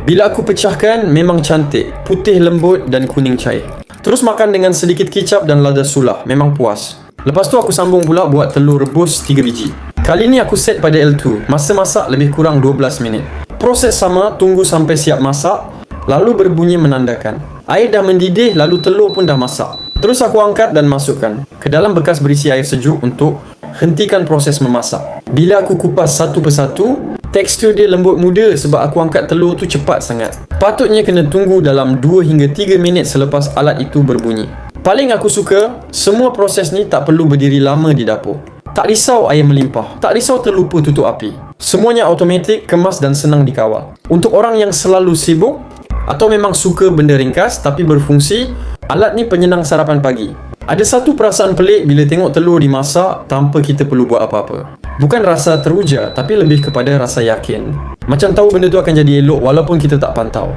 Bila aku pecahkan, memang cantik, putih lembut dan kuning cair. Terus makan dengan sedikit kicap dan lada sulah, memang puas. Lepas tu aku sambung pula buat telur rebus 3 biji. Kali ni aku set pada L2, masa masak lebih kurang 12 minit. Proses sama, tunggu sampai siap masak, lalu berbunyi menandakan air dah mendidih, lalu telur pun dah masak. Terus aku angkat dan masukkan ke dalam bekas berisi air sejuk untuk hentikan proses memasak. Bila aku kupas satu persatu, tekstur dia lembut muda sebab aku angkat telur tu cepat sangat. Patutnya kena tunggu dalam 2 hingga 3 minit selepas alat itu berbunyi. Paling aku suka, semua proses ni tak perlu berdiri lama di dapur. Tak risau air melimpah, tak risau terlupa tutup api. Semuanya automatik, kemas dan senang dikawal. Untuk orang yang selalu sibuk atau memang suka benda ringkas tapi berfungsi, alat ni penyenang sarapan pagi. Ada satu perasaan pelik bila tengok telur dimasak tanpa kita perlu buat apa-apa. Bukan rasa teruja, tapi lebih kepada rasa yakin. Macam tahu benda tu akan jadi elok walaupun kita tak pantau.